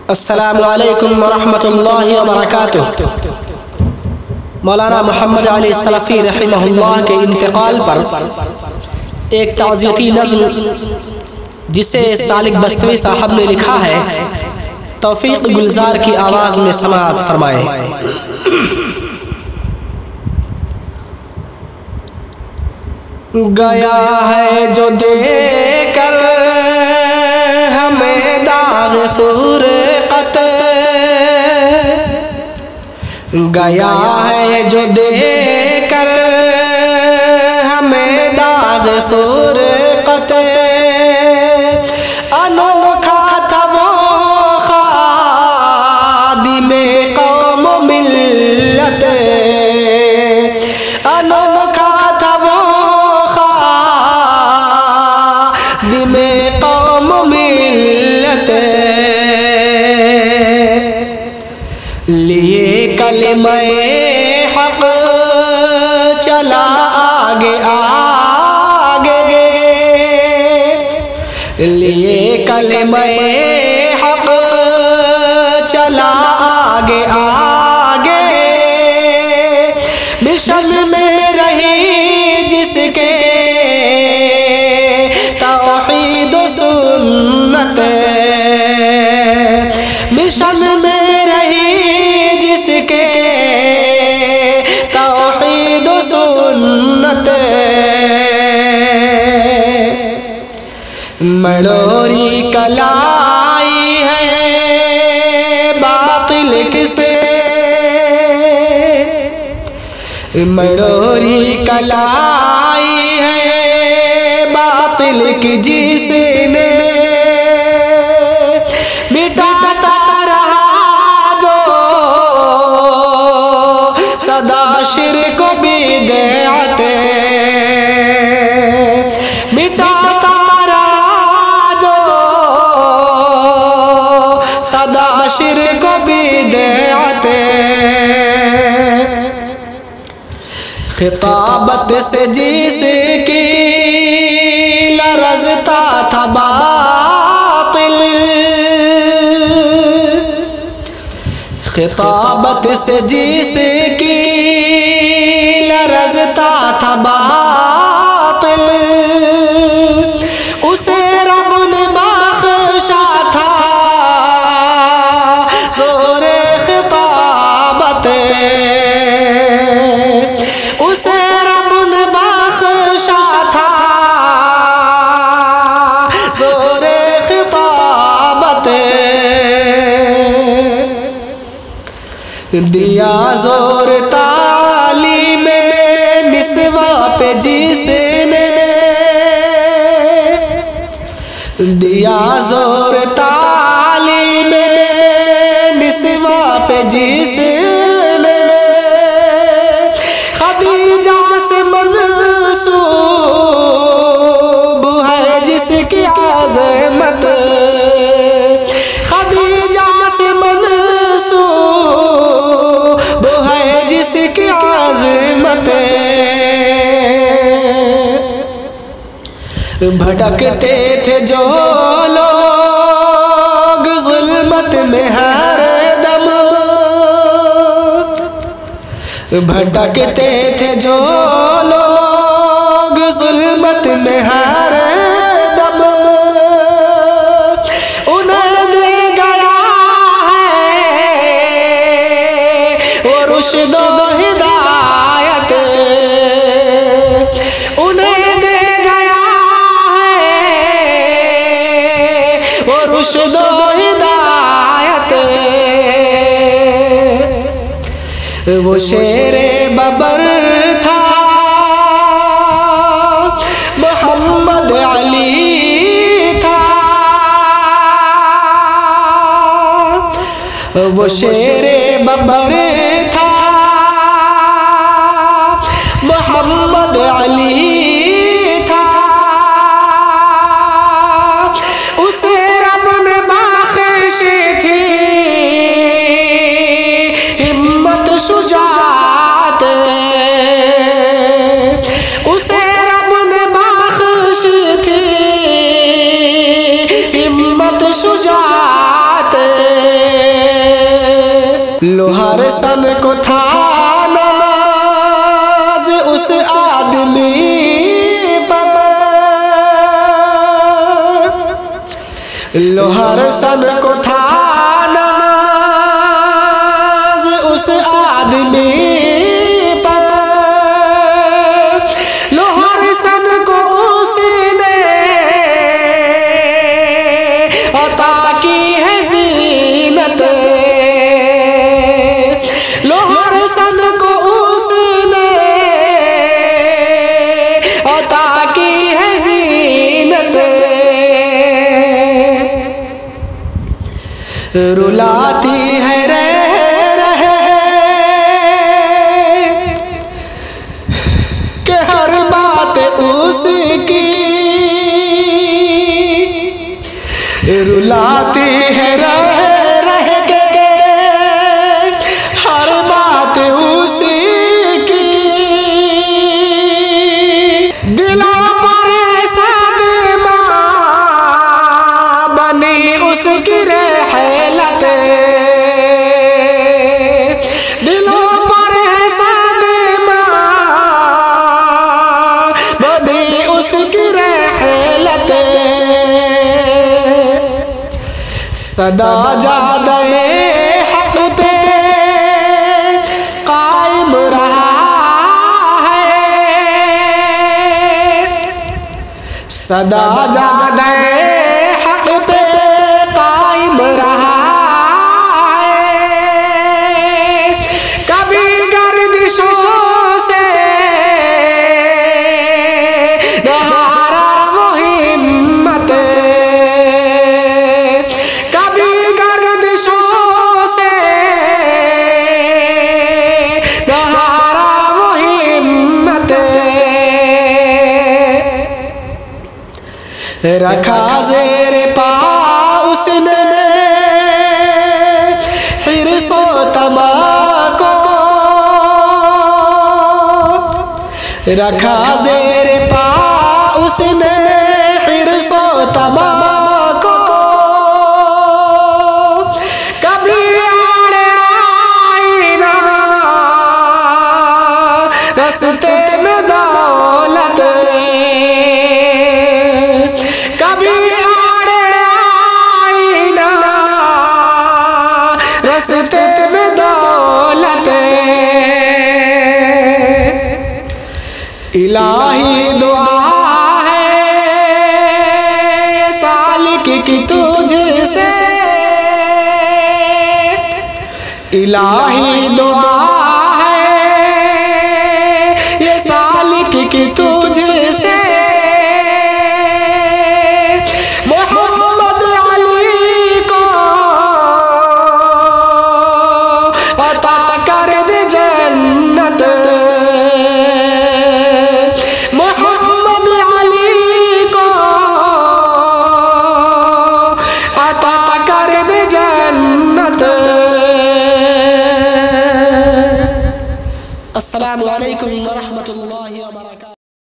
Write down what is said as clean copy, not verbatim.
अस्सलामु अलैकुम वरहमतुल्लाहि वबरकातुहू। मौलाना मोहम्मद अली सलफ़ी रहमहुल्लाह के इंतकाल पर एक ताज़ियती नज़्म जिसे सालिक बस्तवी साहब ने लिखा है, तौफीक गुलजार की आवाज़ में समाअत फरमाए। गया है जो देकर हमें दाग फुरक़त, गया है जो देकर हमें दाग फुरक़त। अनोखा था वो खादिमे कौम मिल्लत, अनोखा था वो खादिमे कौम मिल्लत। लिए कलिमाए हक़ चला आगे आगे, लिए कलिमाए हक़ चला आगे आगे। मिशन में रही जिसके तौहीद सुन्नत, मिशन में रही जिसके तौहीद सुन्नत। मड़ोरी कलाई है बातिल किसे, मड़ोरी कलाई है बातिल की जिसने मिटाता रहा जो सदा शिर्क बिदअत, मिटाता रहा जो सदा शिर्क बिदअत। खिताबत से जिसकी लरज़ता था बातिल, खिताबत से जिसकी लरज़ता था बातिल, उसे रब ने बख्शा था ज़ोरे खिताबत, उसे रब ने बख्शा था ज़ोरे खिताबत। दिया जोर तालीम निस्वा पे जिसने, दिया जोर तालीम निस्वा पे जिसने, खदीजा से मंसूब है जिसकी आज़मत, खदीजा से मंसूब है जिसकी आज़मत। भटकते थे जो लोग ज़ुल्मत में हर दम, भटकते थे जो लोग ज़ुल्मत में हर दम, उन्हें दे गया है वो रुश्द व हिदायत, उन्हें दे गया है वो रुश्द व हिदायत। वो शेरे बबर था मोहम्मद अली था, वो शेरे बबर था मोहम्मद अली था। उसे रब ने बख्श थी हिम्मत शुजात, उसे रब ने बख्श थी हिम्मत शुजात। लोहार सन को था नाज उस आदमी पर, लोहार सन को था नाज उस आदमी पर, लोहार सन को उसने अता की है ज़ीनत, लोहार सन को उसने अता की है ज़ीनत, रुलाती है रह के हर बात उसकी, रुलाती है रह के हर बात उसकी, दिलों पर सदमा बनी उसकी रहलत, दिलों पर सदमा बनी उसकी रहलत, सदा जादे हक पे कायम रहा है, सदा जादे हक पे कायम रहा है, कभी गर्दिशों से हारा वो हिम्मत, कभी गर्दिशों से हारा वो हिम्मत, रखा ज़ेर पा उसने हिर्सो तमा को, रखा ज़ेर पा उसने हिर्सो तमा को, कभी आड़े आई ना रस्ते में दौलत, कभी आड़े आई ना रस्ते में दौलत, इलाही दुआ है सालिक की तुझसे, इलाही दुआ है ये सालिक की तुझसे, मोहम्मद अली को अता कर दे जन्नत, मोहम्मद अली को अता कर दे जन्नत। अस्सलामु अलैकुम व रहमतुल्लाह।